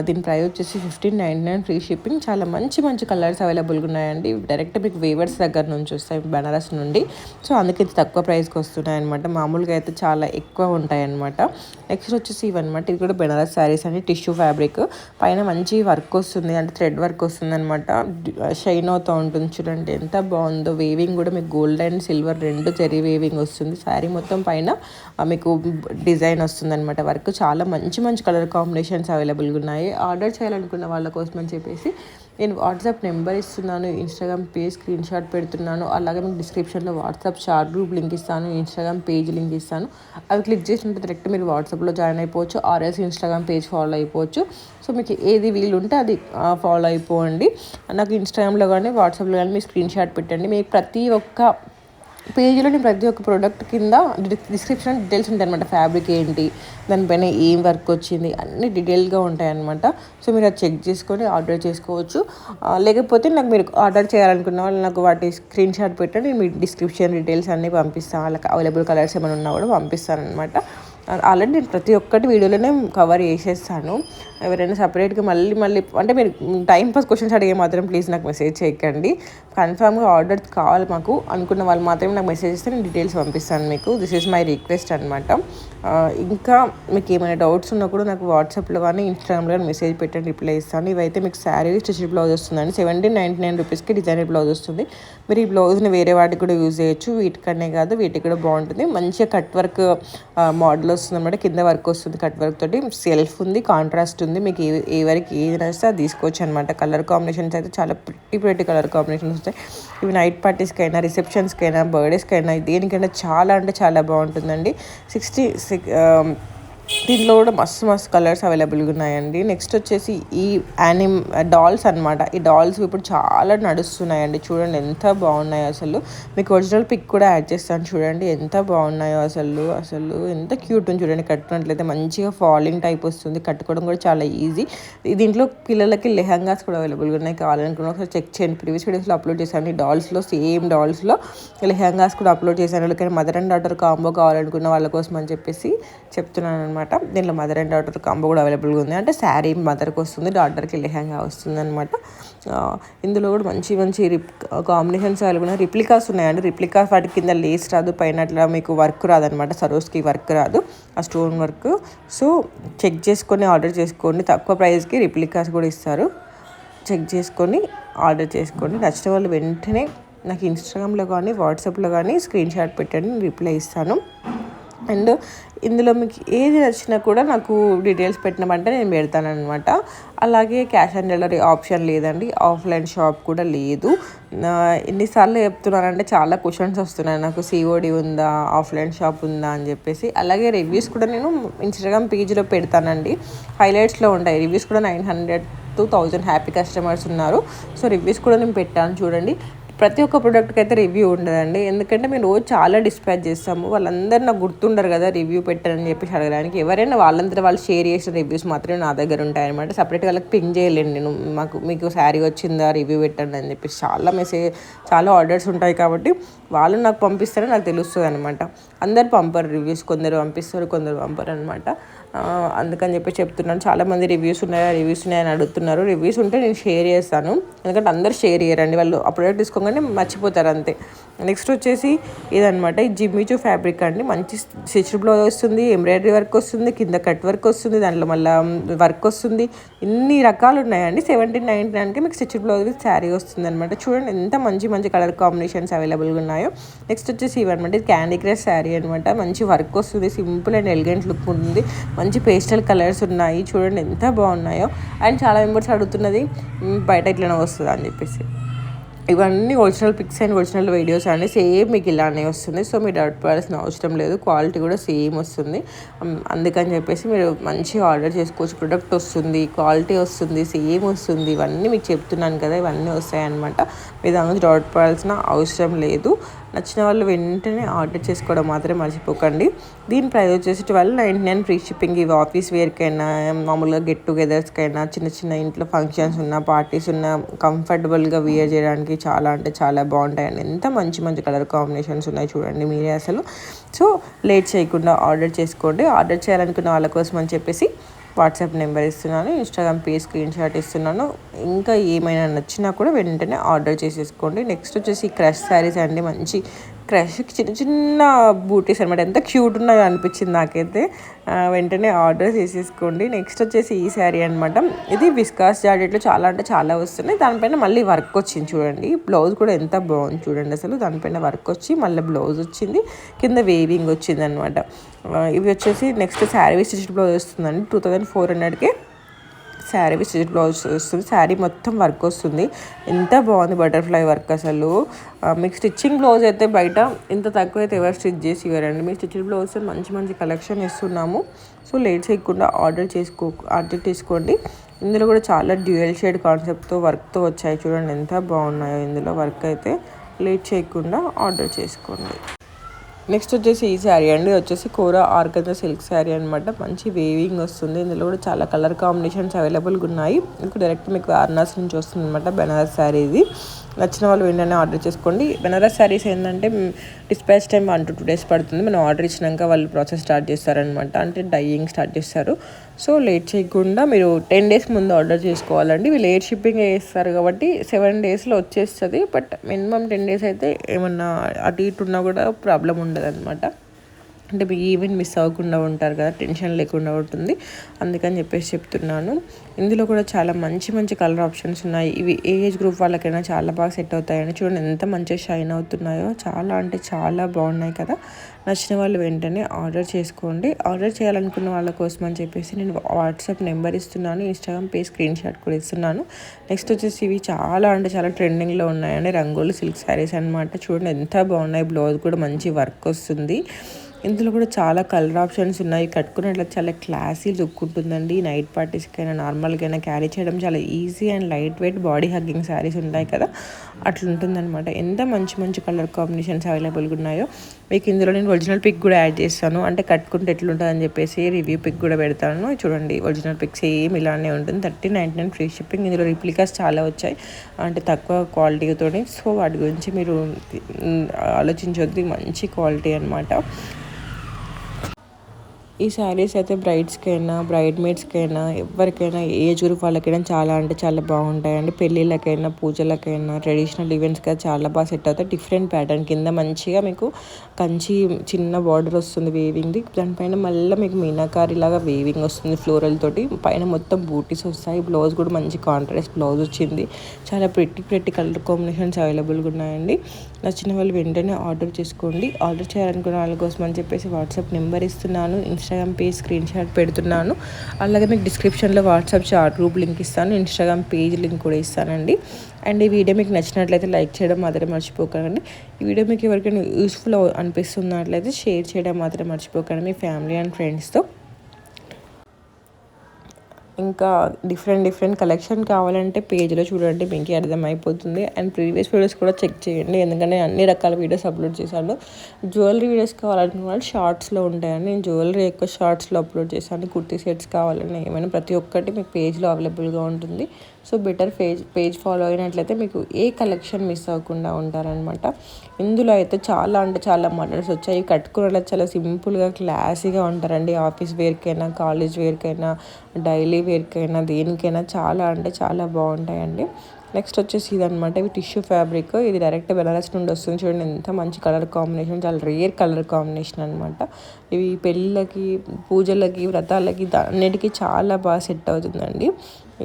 దీని ప్రైస్ వచ్చేసి 1599 ఫ్రీ షిప్పింగ్. చాలా మంచి మంచి కలర్స్ అవైలబుల్గా ఉన్నాయండి. డైరెక్ట్ మీకు వేవర్స్ దగ్గర నుంచి వస్తాయి, బెనారస్ నుండి. సో అందుకే ఇది తక్కువ ప్రైస్కి వస్తున్నాయి అనమాట. మామూలుగా అయితే చాలా ఎక్కువ ఉంటాయి అనమాట. నెక్స్ట్ వచ్చేసి ఇవన్నమాట. ఇది కూడా బెనారస్ శారీస్ అండి. టిష్యూ ఫ్యాబ్రిక్, పైన మంచి వర్క్ వస్తుంది, అంటే థ్రెడ్ వర్క్ వస్తుంది అనమాట. షైన్ అవుతూ ఉంటుంది. చూడండి ఎంత బాగుందో. వేవింగ్ కూడా మీకు గోల్డ్ అండ్ సిల్వర్ రెండు జరీ వేవింగ్ వస్తుంది. శారీ మొత్తం పైన మీకు డిజైన్ వస్తుంది అనమాట. వర్క్ చాలా మంచి మంచి కలర్ కాంబినేషన్స్ అవైలబుల్గా ఉన్నాయి. ఆర్డర్ చేయాలనుకున్న వాళ్ళ కోసం అని చెప్పేసి నేను వాట్సాప్ నెంబర్ ఇస్తున్నాను, ఇన్స్టాగ్రామ్ పేజ్ స్క్రీన్ షాట్ పెడుతున్నాను. అలాగే మీకు డిస్క్రిప్షన్లో వాట్సాప్ చాట్ గ్రూప్ లింక్ ఇస్తాను, ఇన్స్టాగ్రామ్ పేజ్ లింక్ ఇస్తాను. అవి క్లిక్ చేసినట్టు డైరెక్ట్ మీరు వాట్సాప్లో జాయిన్ అయిపోవచ్చు, ఆర్ఎస్ ఇన్స్టాగ్రామ్ పేజ్ ఫాలో అయిపోవచ్చు. సో మీకు ఏది వీలుంటే అది ఫాలో అయిపోండి. నాకు ఇన్స్టాగ్రామ్లో కానీ వాట్సాప్లో కానీ మీ స్క్రీన్ షాట్ పెట్టండి. మీకు ప్రతి ఒక్క పేజీలో నేను ప్రతి ఒక్క ప్రోడక్ట్ కింద డిస్క్రిప్షన్ డీటెయిల్స్ ఉంటాయి అనమాట. ఫ్యాబ్రిక్ ఏంటి, దానిపైన ఏం వర్క్ వచ్చింది, అన్ని డీటెయిల్గా ఉంటాయన్నమాట. సో మీరు అది చెక్ చేసుకొని ఆర్డర్ చేసుకోవచ్చు. లేకపోతే నాకు మీరు ఆర్డర్ చేయాలనుకున్న వాళ్ళు నాకు వాటి స్క్రీన్ షాట్ పెట్టండి, మీ డిస్క్రిప్షన్ డీటెయిల్స్ అన్నీ పంపిస్తాను. వాళ్ళకి అవైలబుల్ కలర్స్ ఏమైనా ఉన్నా కూడా పంపిస్తాను అనమాట. ఆల్రెడీ నేను ప్రతి ఒక్కటి వీడియోలోనే కవర్ చేసేస్తాను. ఎవరైనా సపరేట్గా మళ్ళీ అంటే మీరు టైంపాస్ క్వశ్చన్స్ అడిగే మాత్రం ప్లీజ్ నాకు మెసేజ్ చేయకండి. కన్ఫామ్గా ఆర్డర్ కావాలి మాకు అనుకున్న వాళ్ళు మాత్రమే నాకు మెసేజ్ ఇస్తే నేను డీటెయిల్స్ పంపిస్తాను మీకు. దిస్ ఈజ్ మై రిక్వెస్ట్ అనమాట. ఇంకా మీకు ఏమైనా డౌట్స్ ఉన్నా కూడా నాకు వాట్సాప్లో కానీ ఇన్స్టాగ్రామ్లో కానీ మెసేజ్ పెట్టండి, రిప్లై ఇస్తాను. ఇవైతే మీకు శారీ స్టిచ్డ్ బ్లౌజ్ వస్తుందండి. 1799 రూపీస్కి డిజైనర్ బ్లౌజ్ వస్తుంది. మీరు ఈ బ్లౌజ్ని వేరే వాటికి కూడా యూజ్ చేయొచ్చు, వీటికనే కాదు వీటికి కూడా బాగుంటుంది. మంచిగా కట్ వర్క్ మోడల్ వస్తుంది అనమాట. కింద వర్క్ వస్తుంది కట్ వర్క్ తోటి. సెల్ఫ్ ఉంది, కాంట్రాస్ట్ ఉంది. మీకు ఏ వరకు ఏది నచ్చితే అది తీసుకోవచ్చు అనమాట. కలర్ కాంబినేషన్స్ అయితే చాలా ప్రిటీ కలర్ కాంబినేషన్స్ వస్తాయి. ఇవి నైట్ పార్టీస్కైనా, రిసెప్షన్స్కైనా, బర్త్డేస్కైనా, దేనికైనా చాలా అంటే చాలా బాగుంటుందండి. దీంట్లో కూడా మస్తు కలర్స్ అవైలబుల్గా ఉన్నాయండి. నెక్స్ట్ వచ్చేసి ఈ డాల్స్ అనమాట. ఈ డాల్స్ ఇప్పుడు చాలా నడుస్తున్నాయండి. చూడండి ఎంత బాగున్నాయో అసలు. మీకు ఒరిజినల్ పిక్ కూడా యాడ్ చేస్తాను, చూడండి ఎంత బాగున్నాయో అసలు ఎంత క్యూట్ ఉంది చూడండి. కట్టుకున్నట్లయితే మంచిగా ఫాలింగ్ టైప్ వస్తుంది, కట్టుకోవడం కూడా చాలా ఈజీ. దీంట్లో పిల్లలకి లెహంగాస్ కూడా అవైలబుల్గా ఉన్నాయి. కావాలనుకున్న ఒకసారి చెక్ చేయండి. ప్రీవియస్ వీడియోస్లో అప్లోడ్ చేశాను. ఈ డాల్స్లో సేమ్ డాల్స్లో లెహంగాస్ కూడా అప్లోడ్ చేశాను. వాళ్ళకైనా మదర్ అండ్ డాటర్ కాంబో కావాలనుకున్న వాళ్ళ కోసం అని చెప్పేసి చెప్తున్నాను అనమాట. దీంట్లో మదర్ అండ్ డాటర్ కాంబో కూడా అవైలబుల్గా ఉంది. అంటే శారీ మదర్కి వస్తుంది, డాటర్కి లెహంగా వస్తుంది అనమాట. ఇందులో కూడా మంచి కాంబినేషన్స్ అవైలబుల్ ఉన్నాయి. రిప్లికాస్ ఉన్నాయండి. రిప్లికాస్ వాటి కింద లేస్ రాదు, పైన అట్లా మీకు వర్క్ రాదనమాట. సరోస్కి వర్క్ రాదు, ఆ స్టోన్ వర్క్. సో చెక్ చేసుకొని ఆర్డర్ చేసుకోండి. తక్కువ ప్రైస్కి రిప్లికాస్ కూడా ఇస్తారు. చెక్ చేసుకొని ఆర్డర్ చేసుకోండి. నచ్చిన వాళ్ళు వెంటనే నాకు ఇన్స్టాగ్రామ్లో కానీ వాట్సాప్లో కానీ స్క్రీన్ షాట్ పెట్టండి, నేను రిప్లై ఇస్తాను. అండ్ ఇందులో మీకు ఏది నచ్చినా కూడా నాకు డీటెయిల్స్ పెట్టినామంటే నేను పెడతాను అనమాట. అలాగే క్యాష్ ఆన్ డెలివరీ ఆప్షన్ లేదండి, ఆఫ్లైన్ షాప్ కూడా లేదు. ఎన్నిసార్లు చెప్తున్నానంటే చాలా క్వశ్చన్స్ వస్తున్నాయి నాకు, సిఓడి ఉందా, ఆఫ్లైన్ షాప్ ఉందా అని చెప్పేసి. అలాగే రివ్యూస్ కూడా నేను ఇన్స్టాగ్రామ్ పేజ్లో పెడతానండి, హైలైట్స్లో ఉంటాయి రివ్యూస్ కూడా. 900 to 1000 హ్యాపీ కస్టమర్స్ ఉన్నారు. సో రివ్యూస్ కూడా నేను పెట్టాను చూడండి. ప్రతి ఒక్క ప్రోడక్ట్కి అయితే రివ్యూ ఉండదండి, ఎందుకంటే మేము రోజు చాలా డిస్పాచ్ చేస్తాము. వాళ్ళందరూ నాకు గుర్తుండరు కదా రివ్యూ పెట్టారని చెప్పేసి అడగడానికి. ఎవరైనా వాళ్ళంతా వాళ్ళు షేర్ చేసిన రివ్యూస్ మాత్రమే నా దగ్గర ఉంటాయన్నమాట. సపరేట్గా వాళ్ళకి పింగ్ చేయలేండి నేను, మీకు శారీ వచ్చిందా రివ్యూ పెట్టండి అని చెప్పేసి. చాలా ఆర్డర్స్ ఉంటాయి కాబట్టి వాళ్ళు నాకు పంపిస్తారని నాకు తెలుస్తుంది అనమాట. అందరు పంపరు రివ్యూస్, కొందరు పంపిస్తారు కొందరు పంపరు అనమాట. అందుకని చెప్పి చెప్తున్నాను. చాలామంది రివ్యూస్ ఉన్నాయని అడుగుతున్నారు. రివ్యూస్ ఉంటే నేను షేర్ చేస్తాను, ఎందుకంటే అందరు షేర్ చేయరండి, వాళ్ళు ఆ ప్రోడక్ట్ తీసుకోగానే మర్చిపోతారు అంతే. నెక్స్ట్ వచ్చేసి ఇదనమాట, ఈ జిమ్మిచూ ఫ్యాబ్రిక్ అండి. మంచి స్టిచ్డ్ బ్లౌజ్ వస్తుంది, ఎంబ్రాయిడరీ వర్క్ వస్తుంది, కింద కట్ వర్క్ వస్తుంది, దాంట్లో మళ్ళీ వర్క్ వస్తుంది. ఇన్ని రకాలు ఉన్నాయండి. 1799కి మీకు స్టిచ్డ్ బ్లౌజ్ విత్ శారీ వస్తుంది అనమాట. చూడండి ఎంత మంచి మంచి కలర్ కాంబినేషన్స్ అవైలబుల్గా ఉన్నాయో. నెక్స్ట్ వచ్చేసి ఇవన్నమాట, ఇది క్యాండీ క్రష్ శారీ అనమాట. మంచి వర్క్ వస్తుంది, సింపుల్ అండ్ ఎలిగెంట్ లుక్ ఉంటుంది. మంచి పేస్టల్ కలర్స్ ఉన్నాయి, చూడండి ఎంత బాగున్నాయో. అండ్ చాలా మెంబర్స్ అడుగుతున్నది బయట ఇట్లనే వస్తుందా అని చెప్పేసి. ఇవన్నీ original pics and original videos అండి. సేమ్ మీకు ఇలానే వస్తుంది, సో మీరు డౌట్ పడాల్సిన అవసరం లేదు. క్వాలిటీ కూడా సేమ్ వస్తుంది. అందుకని చెప్పేసి మీరు మంచిగా ఆర్డర్ చేసుకోవచ్చు. ప్రొడక్ట్ వస్తుంది, క్వాలిటీ వస్తుంది, సేమ్ వస్తుంది. ఇవన్నీ మీకు చెప్తున్నాను కదా, ఇవన్నీ వస్తాయన్నమాట. మీరు దాని గురించి డౌట్ పడాల్సిన అవసరం లేదు. నచ్చిన వాళ్ళు వెంటనే ఆర్డర్ చేసుకోవడం మాత్రమే మర్చిపోకండి. దీని ప్రైస్ వచ్చేసి 1299 ఫ్రీ షిప్పింగ్. ఇవి ఆఫీస్ వేర్కైనా, మామూలుగా గెట్ టుగెదర్స్కైనా, చిన్న చిన్న ఇంట్లో ఫంక్షన్స్ ఉన్న, పార్టీస్ ఉన్న, కంఫర్టబుల్గా వేర్ చేయడానికి చాలా అంటే చాలా బాగుంటాయండి. ఎంత మంచి మంచి కలర్ కాంబినేషన్స్ ఉన్నాయి చూడండి మీరే అసలు. సో లేట్ చేయకుండా ఆర్డర్ చేసుకోండి. ఆర్డర్ చేయాలనుకున్న వాళ్ళ కోసం అని చెప్పేసి వాట్సాప్ నెంబర్ ఇస్తున్నాను, ఇన్స్టాగ్రామ్ పేజ్ స్క్రీన్ షాట్ ఇస్తున్నాను. ఇంకా ఏమైనా నచ్చినా కూడా వెంటనే ఆర్డర్ చేసేసుకోండి. నెక్స్ట్ వచ్చేసి క్రష్ శారీస్ అండి. మంచి క్రష్కి చిన్న చిన్న బూటీస్ అనమాట. ఎంత క్యూట్ ఉన్నాయో అనిపించింది నాకైతే. వెంటనే ఆర్డర్ చేసేసుకోండి. నెక్స్ట్ వచ్చేసి ఈ శారీ అనమాట. ఇది విస్కాస్ జాకెట్లో చాలా అంటే చాలా వస్తున్నాయి. దానిపైన మళ్ళీ వర్క్ వచ్చింది చూడండి. బ్లౌజ్ కూడా ఎంత బాగుంది చూడండి అసలు. దానిపైన వర్క్ వచ్చి మళ్ళీ బ్లౌజ్ వచ్చింది, కింద వేవింగ్ వచ్చింది అనమాట. ఇవి వచ్చేసి నెక్స్ట్ శారీ స్టిచ్డ్ బ్లౌజ్ వస్తుందండి. 2400కి శారీ స్టిచ్ బ్లౌజ్ వస్తుంది. శారీ మొత్తం వర్క్ వస్తుంది. ఎంత బాగుంది బటర్ఫ్లై వర్క్ అసలు. మీకు స్టిచ్చింగ్ బ్లౌజ్ అయితే బయట ఇంత తక్కువ అయితే ఎవరు స్టిచ్ చేసి ఇవ్వరండి. మీకు స్టిచ్డ్ బ్లౌజ్ మంచి మంచి కలెక్షన్ ఇస్తున్నాము. సో లేట్ చేయకుండా ఆర్డర్ చేసుకోండి. ఇందులో కూడా చాలా డ్యూయల్ షేడ్ కాన్సెప్ట్తో వర్క్తో వచ్చాయి చూడండి ఎంత బాగున్నాయో. ఇందులో వర్క్ అయితే లేట్ చేయకుండా ఆర్డర్ చేసుకోండి. నెక్స్ట్ వచ్చేసి ఈ శారీ అండి. వచ్చేసి కోరా ఆర్గంజా సిల్క్ శారీ అనమాట. మంచి వేవింగ్ వస్తుంది. ఇందులో కూడా చాలా కలర్ కాంబినేషన్స్ అవైలబుల్గా ఉన్నాయి. ఇప్పుడు డైరెక్ట్ మీకు వారణాసి నుంచి వస్తుంది అనమాట బెనారస్ శారీ. ఇది నచ్చిన వాళ్ళు వెంటనే ఆర్డర్ చేసుకోండి. బెనారస్ శారీస్ ఏంటంటే డిస్పాచ్ టైం 1 to 2 days పడుతుంది. మనం ఆర్డర్ ఇచ్చినాక వాళ్ళు ప్రాసెస్ స్టార్ట్ చేస్తారనమాట, అంటే డైయింగ్ స్టార్ట్ చేస్తారు. సో లేట్ చేయకుండా మీరు 10 days ముందు ఆర్డర్ చేసుకోవాలండి. వీళ్ళు లేట్ షిప్పింగ్ చేస్తారు కాబట్టి 7 daysలో వచ్చేస్తుంది. బట్ మినిమం 10 days అయితే ఏమన్నా అటు ఇటు ఉన్నా కూడా ప్రాబ్లం ఉండదు అనమాట. అంటే మీ ఈవెంట్ మిస్ అవ్వకుండా ఉంటారు కదా, టెన్షన్ లేకుండా ఉంటుంది. అందుకని చెప్పేసి చెప్తున్నాను. ఇందులో కూడా చాలా మంచి మంచి కలర్ ఆప్షన్స్ ఉన్నాయి. ఇవి ఏ ఏజ్ గ్రూప్ వాళ్ళకైనా చాలా బాగా సెట్ అవుతాయని చూడండి ఎంత మంచిగా షైన్ అవుతున్నాయో. చాలా అంటే చాలా బాగున్నాయి కదా. నచ్చిన వాళ్ళు వెంటనే ఆర్డర్ చేసుకోండి. ఆర్డర్ చేయాలనుకున్న వాళ్ళ కోసం అని చెప్పేసి నేను వాట్సాప్ నెంబర్ ఇస్తున్నాను, ఇన్స్టాగ్రామ్ పేజ్ స్క్రీన్ షాట్ కూడా ఇస్తున్నాను. నెక్స్ట్ వచ్చేసి ఇవి చాలా అంటే చాలా ట్రెండింగ్లో ఉన్నాయండి. రంగోలి సిల్క్ శారీస్ అనమాట. చూడండి ఎంత బాగున్నాయి. బ్లౌజ్ కూడా మంచి వర్క్ వస్తుంది. ఇందులో కూడా చాలా కలర్ ఆప్షన్స్ ఉన్నాయి. కట్టుకున్నట్లు చాలా క్లాసీ లుక్ ఉంటుందండి. నైట్ పార్టీస్కైనా నార్మల్గా క్యారీ చేయడం చాలా easy and light weight body hugging saris ఉంటాయి కదా, అట్లుంటుందన్నమాట. ఎంత మంచి మంచి కలర్ కాంబినేషన్స్ అవైలబుల్గా ఉన్నాయో. మీకు ఇందులో నేను ఒరిజినల్ పిక్ కూడా యాడ్ చేస్తాను, అంటే కట్టుకుంటే ఎట్లుంటుంది అని చెప్పేసి రివ్యూ పిక్ కూడా పెడతాను. చూడండి ఒరిజినల్ పిక్ సేమ్ ఇలానే ఉంటుంది. 1399 ఫ్రీ షిప్పింగ్. ఇందులో రిప్లికాస్ చాలా వచ్చాయి, అంటే తక్కువ క్వాలిటీతో. సో వాటి గురించి మీరు ఆలోచించొద్దు, మంచి క్వాలిటీ అనమాట. ఈ శారీస్ అయితే బ్రైడ్స్కైనా బ్రైడ్ మేడ్స్కైనా ఎవరికైనా ఏజ్ గ్రూప్ వాళ్ళకైనా చాలా అంటే చాలా బాగుంటాయండి. పెళ్ళిళ్ళకైనా పూజలకైనా ట్రెడిషనల్ ఈవెంట్స్కి చాలా బాగా సెట్ అవుతాయి. డిఫరెంట్ ప్యాటర్న్ కింద మంచిగా మీకు కంచి చిన్న బార్డర్ వస్తుంది వేవింగ్ది. దానిపైన మళ్ళీ మీకు మీనాకారి లాగా వేవింగ్ వస్తుంది ఫ్లోరల్ తోటి. పైన మొత్తం బూటీస్ వస్తాయి. బ్లౌజ్ కూడా మంచి కాంట్రాస్ట్ బ్లౌజ్ వచ్చింది. చాలా ప్రెట్టి కలర్ కాంబినేషన్స్ అవైలబుల్గా ఉన్నాయండి. నచ్చిన వాళ్ళు వెంటనే ఆర్డర్ చేసుకోండి. ఆర్డర్ చేయాలనుకున్న వాళ్ళ కోసం అని చెప్పేసి వాట్సాప్ నెంబర్ ఇస్తున్నాను, ఇన్స్టాగ్రామ్ పేజ్ స్క్రీన్ షాట్ పెడుతున్నాను. అలాగే మీకు డిస్క్రిప్షన్లో వాట్సాప్ చాట్ గ్రూప్ లింక్ ఇస్తాను, ఇన్స్టాగ్రామ్ పేజ్ లింక్ కూడా ఇస్తానండి. అండ్ ఈ వీడియో మీకు నచ్చినట్లయితే లైక్ చేయడం మాత్రం మర్చిపోకండి. ఈ వీడియో మీకు ఎవరికైనా యూస్ఫుల్ అనిపిస్తున్నట్లయితే షేర్ చేయడం మాత్రం మర్చిపోకండి మీ ఫ్యామిలీ అండ్ ఫ్రెండ్స్తో. ఇంకా డిఫరెంట్ కలెక్షన్ కావాలంటే పేజ్లో చూడండి, మీకు అర్థమైపోతుంది. అండ్ ప్రీవియస్ వీడియోస్ కూడా చెక్ చేయండి, ఎందుకంటే అన్ని రకాల వీడియోస్ అప్లోడ్ చేశాను. జ్యువెలరీ వీడియోస్ కావాలనుకున్న వాళ్ళు షార్ట్స్లో ఉంటాయండి. నేను జ్యువెలరీ ఎక్కువ షార్ట్స్లో అప్లోడ్ చేశాను. కుర్తీ సెట్స్ కావాలని ఏమైనా ప్రతి ఒక్కటి మీకు పేజ్లో అవైలబుల్గా ఉంటుంది. సో బెటర్ పేజ్ ఫాలో అయినట్లయితే మీకు ఏ కలెక్షన్ మిస్ అవ్వకుండా ఉంటారనమాట. ఇందులో అయితే చాలా మోడల్స్ వచ్చాయి. కట్టుకునే చాలా సింపుల్గా క్లాసీగా ఉంటారండి. ఆఫీస్ వేర్కైనా, కాలేజ్ వేర్కైనా, డైలీ వేర్కైనా, దేనికైనా చాలా బాగుంటాయండి. నెక్స్ట్ వచ్చేసి ఇదనమాట. ఇవి టిష్యూ ఫ్యాబ్రిక్. ఇది డైరెక్ట్ బెనారస్ నుండి వస్తుంది. చూడండి ఎంత మంచి కలర్ కాంబినేషన్, చాలా రేర్ కలర్ కాంబినేషన్ అనమాట. ఇవి పెళ్ళిళ్ళకి, పూజలకి, వ్రతాలకి అన్నిటికీ చాలా బాగా సెట్ అవుతుందండి.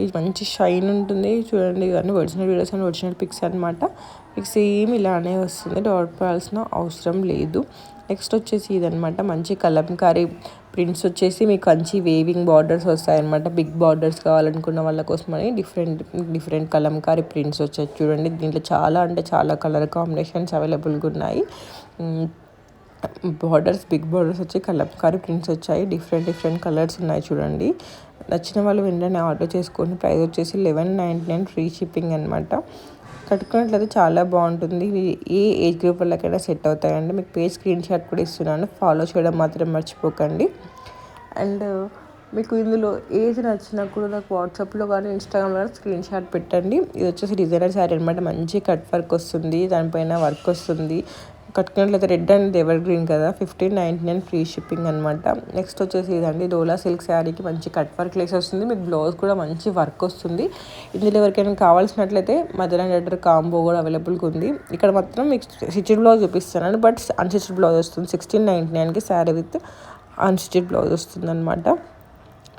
ఇది మంచి షైన్ ఉంటుంది. చూడండి ఇవన్నీ original videos and original pics అనమాట. మీకు సేమ్ ఇలానే వస్తుంది, డౌట్ పడాల్సిన అవసరం లేదు. నెక్స్ట్ వచ్చేసి ఇదనమాట. మంచి కలంకారీ ప్రింట్స్ వచ్చేసి మీకు మంచి వేవింగ్ బార్డర్స్ వస్తాయన్నమాట. బిగ్ బార్డర్స్ కావాలనుకున్న వాళ్ళ కోసమని డిఫరెంట్ కలంకారీ ప్రింట్స్ వచ్చాయి. చూడండి దీంట్లో చాలా కలర్ కాంబినేషన్స్ అవైలబుల్గా ఉన్నాయి. బిగ్ బార్డర్స్ వచ్చి కలంకారీ ప్రింట్స్ వచ్చాయి. డిఫరెంట్ కలర్స్ ఉన్నాయి. చూడండి నచ్చిన వాళ్ళు వెంటనే ఆర్డర్ చేసుకోండి. ప్రైస్ వచ్చేసి 1199 ఫ్రీ షిప్పింగ్ అనమాట. కట్టుకున్నట్లయితే చాలా బాగుంటుంది. ఇవి ఏ ఏజ్ గ్రూప్ వాళ్ళకైనా సెట్ అవుతాయండి. మీకు పేజ్ స్క్రీన్ షాట్ కూడా ఇస్తున్నాను, ఫాలో చేయడం మాత్రం మర్చిపోకండి. అండ్ మీకు ఇందులో ఏది నచ్చినా కూడా నాకు వాట్సాప్లో కానీ ఇన్స్టాగ్రామ్లో కానీ స్క్రీన్ షాట్ పెట్టండి. ఇది వచ్చేసి డిజైనర్ శారీ అనమాట. మంచి కట్ వర్క్ వస్తుంది, దానిపైన వర్క్ వస్తుంది. కట్టుకున్నట్లయితే రెడ్ అండ్ ఎవర్ గ్రీన్ కదా, 1599 ఫ్రీ షిప్పింగ్ అనమాట. నెక్స్ట్ వచ్చేసి ఇదండి, డోలా సిల్క్ శారీకి మంచి కట్ వర్క్ లేస్ వస్తుంది. మీకు బ్లౌజ్ కూడా మంచి వర్క్ వస్తుంది. ఇందులో ఎవరికైనా కావాల్సినట్లయితే మదర్ అండ్ డాటర్ కాంబో కూడా అవైలబుల్గా ఉంది. ఇక్కడ మాత్రం మీకు స్టిచ్డ్ బ్లౌజ్ చూపిస్తున్నాను, బట్ అన్స్టిచ్డ్ బ్లౌజ్ వస్తుంది. 1699కి శారీ విత్ అన్స్టిచ్డ్ బ్లౌజ్ వస్తుంది అనమాట.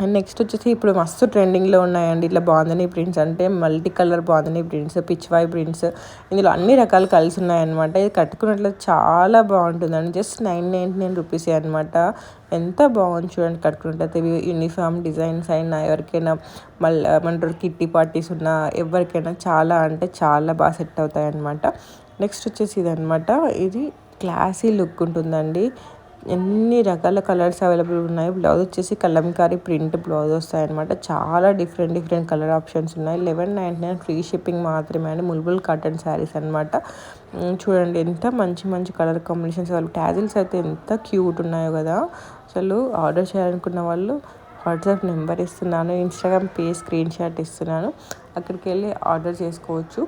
అండ్ నెక్స్ట్ వచ్చేసి ఇప్పుడు మస్తు ట్రెండింగ్లో ఉన్నాయండి ఇట్లా బాందని ప్రింట్స్, అంటే multi colour bandhani prints, Pichwai prints. ఇందులో అన్ని రకాలు కలిసి ఉన్నాయన్నమాట. ఇది కట్టుకున్నట్లయితే చాలా బాగుంటుందండి. జస్ట్ 999 రూపీస్ అనమాట. ఎంత బాగుంది చూడండి. కట్టుకున్నట్లయితే యూనిఫామ్ డిజైన్స్ అయినా, ఎవరికైనా మళ్ళీ ఏమంటారు కిట్టి పార్టీస్ ఉన్నా, ఎవరికైనా చాలా బాగా సెట్ అవుతాయి అన్నమాట. నెక్స్ట్ వచ్చేసి ఇదనమాట. ఇది క్లాసీ లుక్ ఉంటుందండి. ఎన్ని రకాల కలర్స్ అవైలబుల్ ఉన్నాయి. బ్లౌజ్ వచ్చేసి కలంకారీ ప్రింట్ బ్లౌజ్ వస్తాయన్నమాట. చాలా డిఫరెంట్ కలర్ ఆప్షన్స్ ఉన్నాయి. 1199 ఫ్రీ షిప్పింగ్ మాత్రమే అండి. ముల్బుల్ కాటన్ శారీస్ అనమాట. చూడండి ఎంత మంచి కలర్ కాంబినేషన్స్. వాళ్ళు టాజిల్స్ అయితే ఎంత క్యూట్ ఉన్నాయో కదా. అసలు ఆర్డర్ చేయాలనుకున్న వాళ్ళు వాట్సాప్ నెంబర్ ఇస్తున్నాను, ఇన్స్టాగ్రామ్ పేజ్ స్క్రీన్ షాట్ ఇస్తున్నాను, అక్కడికి వెళ్ళి ఆర్డర్ చేసుకోవచ్చు.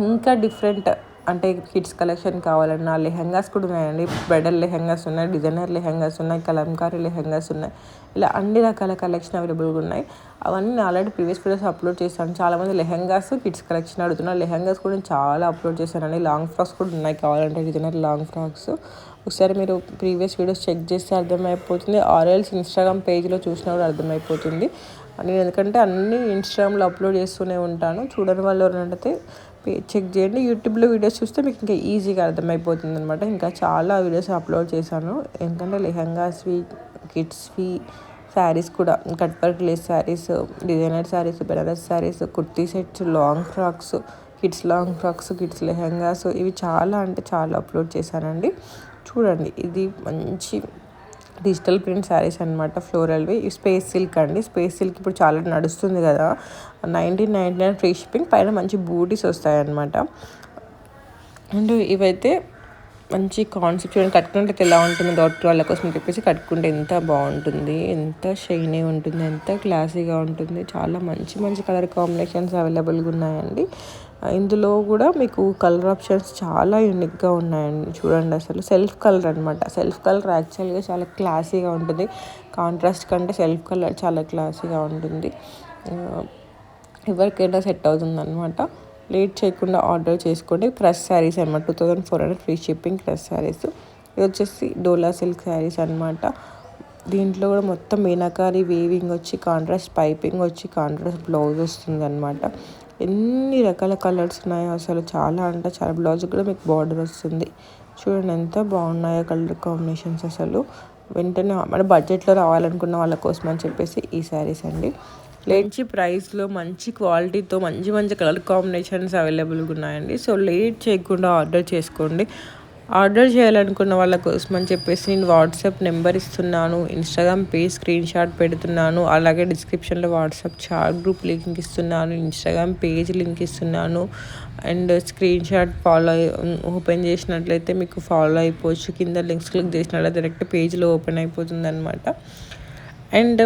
ఇంకా డిఫరెంట్ అంటే కిడ్స్ కలెక్షన్ కావాలన్నా లెహెంగాస్ కూడా ఉన్నాయండి. బ్రైడల్ లెహెంగాస్ ఉన్నాయి, డిజైనర్ లెహెంగాస్ ఉన్నాయి, కలంకారీ లెహెంగాస్ ఉన్నాయి. ఇలా అన్ని రకాల కలెక్షన్ అవైలబుల్గా ఉన్నాయి. అవన్నీ నేను ఆల్రెడీ ప్రీవియస్ వీడియోస్ అప్లోడ్ చేశాను. చాలామంది లెహెంగాస్ కిడ్స్ కలెక్షన్ అడుగుతున్నారు. లెహెంగాస్ కూడా నేను చాలా అప్లోడ్ చేశానండి. లాంగ్ ఫ్రాక్స్ కూడా ఉన్నాయి కావాలంటే, డిజైనర్ లాంగ్ ఫ్రాక్స్. ఒకసారి మీరు ప్రీవియస్ వీడియోస్ చెక్ చేస్తే అర్థమైపోతుంది. ఆర్ఎల్స్ ఇన్స్టాగ్రామ్ పేజ్లో చూసినా కూడా అర్థమైపోతుంది. నేను ఎందుకంటే అన్నీ ఇన్స్టాగ్రామ్లో అప్లోడ్ చేస్తూనే ఉంటాను. చూడని వాళ్ళు ఎవరంటే చెక్ చేయండి. యూట్యూబ్లో వీడియోస్ చూస్తే మీకు ఇంకా ఈజీగా అర్థమైపోతుంది అనమాట. ఇంకా చాలా వీడియోస్ అప్లోడ్ చేశాను. ఎందుకంటే లెహంగాస్వి, కిడ్స్వి, శారీస్ కూడా, cut work lace saris, designer saris, Banaras saris, kurti sets, long frocks, kids long frocks, kids lehengas, ఇవి చాలా అప్లోడ్ చేశానండి. చూడండి ఇది మంచి డిజిటల్ ప్రింట్ శారీస్ అనమాట. ఫ్లోరల్వి. స్పేస్ సిల్క్ అండి. స్పేస్ సిల్క్ ఇప్పుడు చాలా నడుస్తుంది కదా. 1999 ఫ్రీ షిప్పింగ్, పైన మంచి బూటీస్ వస్తాయన్నమాట. అండ్ ఇవైతే మంచి కాన్సెప్ట్. చూడండి కట్టుకుంటే ఎలా ఉంటుంది, డాక్టర్ వాళ్ళ కోసం చెప్పేసి కట్టుకుంటే ఎంత బాగుంటుంది, ఎంత షైనీ ఉంటుంది, ఎంత క్లాసీగా ఉంటుంది. చాలా మంచి కలర్ కాంబినేషన్స్ అవైలబుల్గా ఉన్నాయండి. ఇందులో కూడా మీకు కలర్ ఆప్షన్స్ చాలా యూనిక్గా ఉన్నాయండి. చూడండి అసలు సెల్ఫ్ కలర్ అనమాట. సెల్ఫ్ కలర్ యాక్చువల్గా చాలా క్లాసీగా ఉంటుంది. కాంట్రాస్ట్ కంటే సెల్ఫ్ కలర్ చాలా క్లాసీగా ఉంటుంది. ఎవరికైనా సెట్ అవుతుంది అనమాట. లేట్ చేయకుండా ఆర్డర్ చేసుకోండి. క్రష్ శారీస్ అనమాట. 2400 ఫ్రీ షిప్పింగ్ క్రష్ శారీస్. ఇది వచ్చేసి డోలా సిల్క్ శారీస్ అనమాట. దీంట్లో కూడా మొత్తం మీనాకారి వేవింగ్ వచ్చి, కాంట్రాస్ట్ పైపింగ్ వచ్చి, కాంట్రాస్ట్ బ్లౌజ్ వస్తుంది అనమాట. ఎన్ని రకాల కలర్స్ ఉన్నాయో అసలు చాలా. బ్లౌజ్ కూడా మీకు బార్డర్ వస్తుంది. చూడండి ఎంత బాగున్నాయో కలర్ కాంబినేషన్స్. అసలు వెంటనే మన బడ్జెట్లో రావాలనుకున్న వాళ్ళ కోసం అని చెప్పేసి ఈ శారీస్ అండి. మంచి ప్రైస్లో, మంచి క్వాలిటీతో, మంచి కలర్ కాంబినేషన్స్ అవైలబుల్గా ఉన్నాయండి. సో లేట్ చేయకుండా ఆర్డర్ చేసుకోండి. ఆర్డర్ చేయాలనుకున్న వాళ్ళ కోసం అని చెప్పేసి నేను వాట్సాప్ నెంబర్ ఇస్తున్నాను, ఇన్స్టాగ్రామ్ పేజ్ స్క్రీన్ షాట్ పెడుతున్నాను, అలాగే డిస్క్రిప్షన్లో వాట్సాప్ చాట్ గ్రూప్ లింక్ ఇస్తున్నాను, ఇన్స్టాగ్రామ్ పేజ్ లింక్ ఇస్తున్నాను. అండ్ స్క్రీన్ షాట్ ఓపెన్ చేసినట్లయితే మీకు ఫాలో అయిపోవచ్చు. కింద లింక్స్ క్లిక్ చేసినట్లయితే డైరెక్ట్ పేజ్లో ఓపెన్ అయిపోతుంది అనమాట. అండ్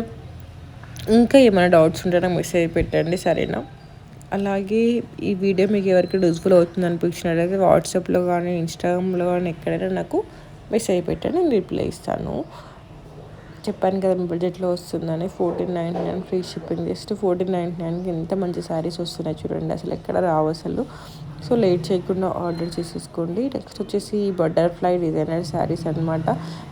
ఇంకా ఏమైనా డౌట్స్ ఉంటే నాకు మెసేజ్ పెట్టండి, సరేనా? అలాగే ఈ వీడియో మీకు ఎవరికి యూజ్ఫుల్ అవుతుంది అనిపించినట్లయితే వాట్సాప్లో కానీ ఇన్స్టాగ్రామ్లో కానీ ఎక్కడైనా నాకు మెసేజ్ పెట్టండి, నేను రిప్లై ఇస్తాను. చెప్పాను కదా మీ బడ్జెట్లో వస్తుందని. 1499 ఫ్రీ షిప్పింగ్. జస్ట్ 1499కి ఎంత మంచి శారీస్ వస్తున్నాయి చూడండి, అసలు ఎక్కడ రావు అసలు. సో లేట్ చేయకుండా ఆర్డర్ చేసేసుకోండి. నెక్స్ట్ వచ్చేసి బటర్ఫ్లై డిజైనర్ శారీస్ అనమాట.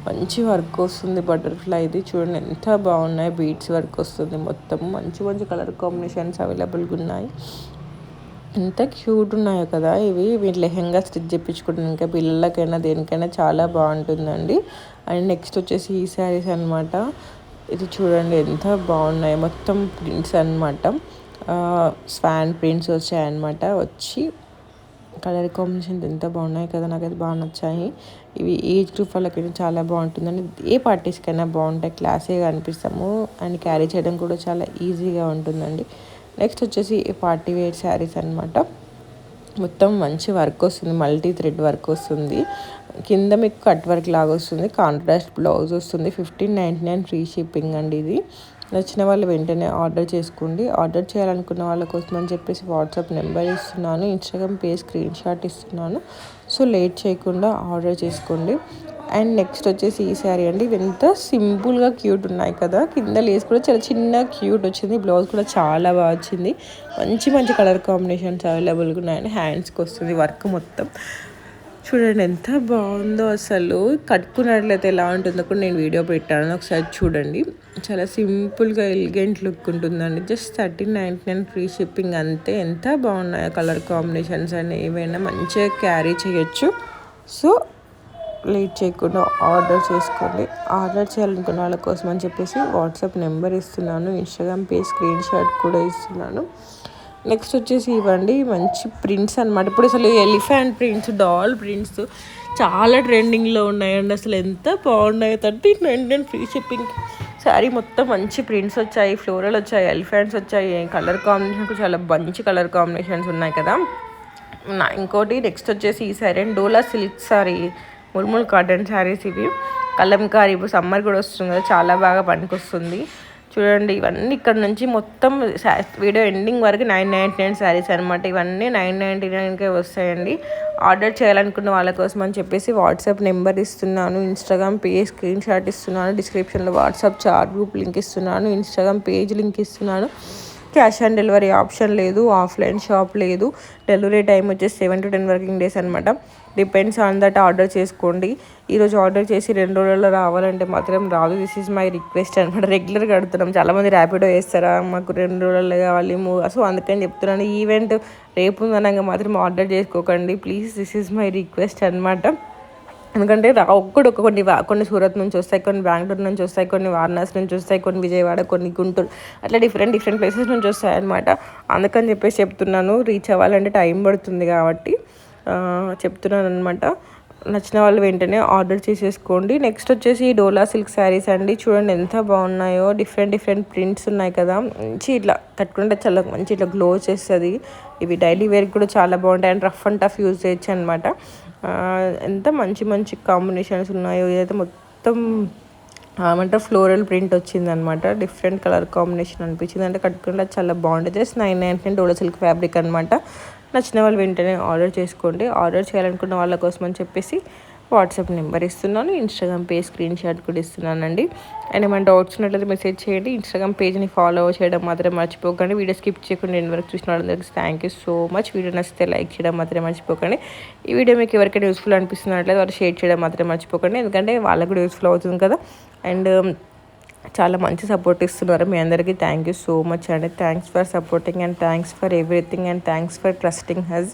మంచి వర్క్ వస్తుంది బటర్ఫ్లైది, చూడండి ఎంత బాగున్నాయి. బీడ్స్ వర్క్ వస్తుంది మొత్తం. మంచి మంచి కలర్ కాంబినేషన్స్ అవైలబుల్గా ఉన్నాయి. ఎంత క్యూట్ ఉన్నాయో కదా ఇవి. వీటి లెహెంగా స్టిచ్ చేయించుకుంటాను, ఇంకా పిల్లలకైనా దేనికైనా చాలా బాగుంటుందండి. అండ్ నెక్స్ట్ వచ్చేసి ఈ శారీస్ అనమాట. ఇది చూడండి ఎంత బాగున్నాయి, మొత్తం ప్రింట్స్ అనమాట. స్వాన్ ప్రింట్స్ వచ్చాయన్నమాట. వచ్చి కలర్ కాంబినేషన్స్ ఎంత బాగున్నాయి కదా, నాకైతే బాగా నచ్చాయి. ఇవి ఏజ్ గ్రూప్ వాళ్ళకైతే చాలా బాగుంటుందండి. ఏ పార్టీస్కైనా బాగుంటాయి, క్లాసీగా అనిపిస్తాము. అండ్ క్యారీ చేయడం కూడా చాలా ఈజీగా ఉంటుందండి. నెక్స్ట్ వచ్చేసి పార్టీ వేర్ శారీస్ అనమాట. మొత్తం మంచి వర్క్ వస్తుంది, మల్టీ థ్రెడ్ వర్క్ వస్తుంది. కింద మీకు కట్ వర్క్ లాగా వస్తుంది, కాంట్రాస్ట్ బ్లౌజ్ వస్తుంది. 1599 ఫ్రీ షిప్పింగ్ అండి ఇది. నచ్చిన వాళ్ళు వెంటనే ఆర్డర్ చేసుకోండి. ఆర్డర్ చేయాలనుకున్న వాళ్ళ కోసం అని చెప్పేసి వాట్సాప్ నెంబర్ ఇస్తున్నాను, ఇన్స్టాగ్రామ్ పేజ్ స్క్రీన్ షాట్ ఇస్తున్నాను. సో లేట్ చేయకుండా ఆర్డర్ చేసుకోండి. అండ్ నెక్స్ట్ వచ్చేసి ఈ శారీ అండి. ఇవి ఎంత సింపుల్గా క్యూట్ ఉన్నాయి కదా, కింద లేస్ కూడా చాలా చిన్న క్యూట్ వచ్చింది. బ్లౌజ్ కూడా చాలా బాగా వచ్చింది. మంచి మంచి కలర్ కాంబినేషన్స్ అవైలబుల్గా ఉన్నాయండి. హ్యాండ్స్కి వస్తుంది వర్క్ మొత్తం. చూడండి ఎంత బాగుందో అసలు. కట్టుకున్నట్లయితే ఎలా ఉంటుందో కూడా నేను వీడియో పెట్టాను, ఒకసారి చూడండి. చాలా సింపుల్గా ఎలిగెంట్ లుక్ ఉంటుందండి. జస్ట్ 1399 ఫ్రీ షిప్పింగ్ అంతే. ఎంత బాగున్నాయో కలర్ కాంబినేషన్స్ అని, ఏవైనా మంచిగా క్యారీ చేయొచ్చు. సో లేట్ చేయకుండా ఆర్డర్ చేసుకోండి. ఆర్డర్ చేయాలనుకున్న వాళ్ళ కోసం అని చెప్పేసి వాట్సాప్ నెంబర్ ఇస్తున్నాను, ఇన్స్టాగ్రామ్ పేజ్ స్క్రీన్ షాట్ కూడా ఇస్తున్నాను. నెక్స్ట్ వచ్చేసి ఇవ్వండి మంచి ప్రింట్స్ అనమాట. ఇప్పుడు అసలు ఎలిఫెంట్ ప్రింట్స్, డాల్ ప్రింట్స్ చాలా ట్రెండింగ్లో ఉన్నాయండి. అసలు ఎంత బాగున్నాయి. 1399 ఫ్రీ షిప్పింగ్. శారీ మొత్తం మంచి ప్రింట్స్ వచ్చాయి, ఫ్లోరల్ వచ్చాయి, ఎలిఫెంట్స్ వచ్చాయి. కలర్ కాంబినేషన్ చాలా మంచి కలర్ కాంబినేషన్స్ ఉన్నాయి కదా. ఇంకోటి నెక్స్ట్ వచ్చేసి ఈ శారీ డోలా సిల్క్ శారీ, ముల్ముల్ కాటన్ శారీస్ ఇవి. కలంకారీ, ఇప్పుడు సమ్మర్ కూడా వస్తుంది కదా, చాలా బాగా పనికొస్తుంది. చూడండి ఇవన్నీ ఇక్కడ నుంచి మొత్తం వీడియో ఎండింగ్ వరకు 999 శారీస్ అనమాట. ఇవన్నీ 999కే వస్తాయండి. ఆర్డర్ చేయాలనుకున్న వాళ్ళ కోసం అని చెప్పేసి వాట్సాప్ నెంబర్ ఇస్తున్నాను, ఇన్స్టాగ్రామ్ పేజ్ స్క్రీన్ షాట్ ఇస్తున్నాను, డిస్క్రిప్షన్లో వాట్సాప్ చాట్ గ్రూప్ లింక్ ఇస్తున్నాను, ఇన్స్టాగ్రామ్ పేజ్ లింక్ ఇస్తున్నాను. క్యాష్ ఆన్ డెలివరీ ఆప్షన్ లేదు, ఆఫ్లైన్ షాప్ లేదు. డెలివరీ టైం వచ్చేసి 7 to 10 వర్కింగ్ డేస్ అనమాట. డిపెండ్స్ ఆన్ దట్ ఆర్డర్ చేసుకోండి. ఈరోజు ఆర్డర్ చేసి 2 రోజుల్లో రావాలంటే మాత్రం రాదు. దిస్ ఈజ్ మై రిక్వెస్ట్ అనమాట. రెగ్యులర్గా అడుగుతున్నాం, చాలామంది ర్యాపిడో వేస్తారా, మాకు 2 రోజుల్లో కావాలి. సో అందుకని చెప్తున్నాను, ఈవెంట్ రేపు ఉందనగా మాత్రం ఆర్డర్ చేసుకోకండి please. This is my request అనమాట. ఎందుకంటే కొన్ని సూరత్ నుంచి వస్తాయి, కొన్ని బెంగళూరు నుంచి వస్తాయి, కొన్ని వారణాసి నుంచి వస్తాయి, కొన్ని విజయవాడ, కొన్ని గుంటూరు, అట్లా డిఫరెంట్ ప్లేసెస్ నుంచి వస్తాయి అనమాట. అందుకని చెప్పేసి చెప్తున్నాను, రీచ్ అవ్వాలంటే టైం పడుతుంది కాబట్టి చెప్తున్నాను అనమాట. నచ్చిన వాళ్ళు వెంటనే ఆర్డర్ చేసేసుకోండి. నెక్స్ట్ వచ్చేసి డోలా సిల్క్ శారీస్ అండి. చూడండి ఎంత బాగున్నాయో, డిఫరెంట్ ప్రింట్స్ ఉన్నాయి కదా. మంచి ఇట్లా కట్టుకుంటే చాలా మంచి ఇట్లా గ్లో చేస్తుంది. ఇవి డైలీ వేర్కి కూడా చాలా బాగుంటాయి. And rough and tough use చేయొచ్చు అనమాట. ఎంత మంచి కాంబినేషన్స్ ఉన్నాయో. ఇదైతే మొత్తం ఏమంటారు ఫ్లోరల్ ప్రింట్ వచ్చిందనమాట. డిఫరెంట్ కలర్ కాంబినేషన్ అనిపించింది. అంటే కట్టుకుంటే చాలా బాగుంటుంది. జస్ట్ 999 డోలా సిల్క్ ఫ్యాబ్రిక్ అనమాట. నచ్చిన వాళ్ళు వెంటనే ఆర్డర్ చేసుకోండి. ఆర్డర్ చేయాలనుకున్న వాళ్ళ కోసం అని చెప్పేసి వాట్సాప్ నెంబర్ ఇస్తున్నాను, ఇన్స్టాగ్రామ్ పేజ్ స్క్రీన్ షాట్ కూడా ఇస్తున్నానండి. అండ్ ఏమైనా డౌట్స్ ఉన్నట్లయితే మెసేజ్ చేయండి. ఇన్స్టాగ్రామ్ పేజ్ని ఫాలో చేయడం మాత్రం మర్చిపోకండి. వీడియో స్కిప్ చేయకుండా నేను వరకు చూసిన వాళ్ళందరికీ thank you so much. Video నచ్చితే లైక్ చేయడం మాత్రం మర్చిపోకండి. ఈ వీడియో మీకు ఎవరికైనా యూస్ఫుల్ అనిపిస్తున్నట్లయితే వాళ్ళు షేర్ చేయడం మాత్రం మర్చిపోకండి, ఎందుకంటే వాళ్ళకు కూడా యూస్ఫుల్ అవుతుంది కదా. అండ్ చాలా మంచి సపోర్ట్ ఇస్తున్నారు. మీ అందరికీ థ్యాంక్ యూ సో మచ్ అండి. Thanks for supporting and thanks for everything and thanks for trusting us.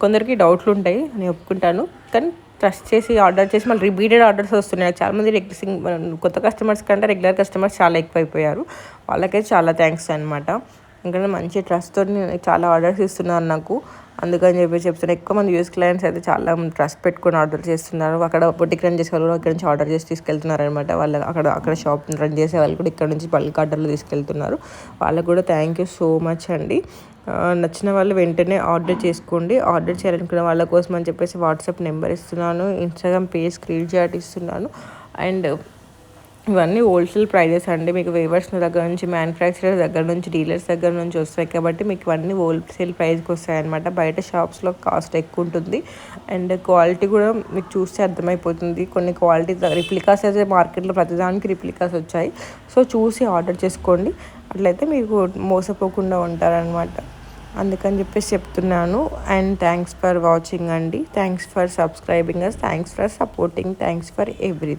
కొందరికి డౌట్లు ఉంటాయి, నేను ఒప్పుకుంటాను, కానీ ట్రస్ట్ చేసి ఆర్డర్ చేసి మళ్ళీ రిపీటెడ్ ఆర్డర్స్ వస్తున్నాయి. చాలామంది కొత్త కస్టమర్స్ కంటే రెగ్యులర్ కస్టమర్స్ చాలా ఎక్కువైపోయారు. వాళ్ళకైతే చాలా థ్యాంక్స్ అనమాట. ఎందుకంటే మంచి ట్రస్ట్తో చాలా ఆర్డర్స్ ఇస్తున్నారు నాకు. అందుకని చెప్పేసి చెప్తాను. ఎక్కువ మంది యూఎస్ క్లయింట్స్ అయితే చాలా ట్రస్ట్ పెట్టుకొని ఆర్డర్ చేస్తున్నారు. అక్కడ బొటిక్ రన్ చేసే వాళ్ళు ఇక్కడ నుంచి ఆర్డర్ చేసి తీసుకెళ్తున్నారు అనమాట. వాళ్ళు అక్కడ షాప్ రన్ చేసే వాళ్ళు కూడా ఇక్కడ నుంచి బల్క్ ఆర్డర్లు తీసుకెళ్తున్నారు. వాళ్ళకు కూడా థ్యాంక్ యూ సో మచ్ అండి. నచ్చిన వాళ్ళు వెంటనే ఆర్డర్ చేసుకోండి. ఆర్డర్ చేయాలనుకున్న వాళ్ళ కోసం అని చెప్పేసి వాట్సాప్ నెంబర్ ఇస్తున్నాను, ఇన్స్టాగ్రామ్ పేజ్ స్క్రీన్ షాట్ ఇస్తున్నాను. అండ్ ఇవన్నీ హోల్సేల్ ప్రైజెస్ అండి. మీకు వేవర్స్ దగ్గర నుంచి, మ్యానుఫ్యాక్చరర్ దగ్గర నుంచి, డీలర్స్ దగ్గర నుంచి వస్తాయి కాబట్టి మీకు ఇవన్నీ హోల్సేల్ ప్రైస్కి వస్తాయి అనమాట. బయట షాప్స్లో కాస్ట్ ఎక్కువ ఉంటుంది. అండ్ క్వాలిటీ కూడా మీకు చూస్తే అర్థమైపోతుంది. కొన్ని క్వాలిటీ రిప్లికాస్ అయితే మార్కెట్లో ప్రతిదానికి రిప్లికాస్ వచ్చాయి. సో చూసి ఆర్డర్ చేసుకోండి, అట్లయితే మీకు మోసపోకుండా ఉంటారనమాట. అందుకని చెప్పేసి చెప్తున్నాను. అండ్ థ్యాంక్స్ ఫర్ వాచింగ్ అండి. Thanks for subscribing us, thanks for supporting, thanks for everything.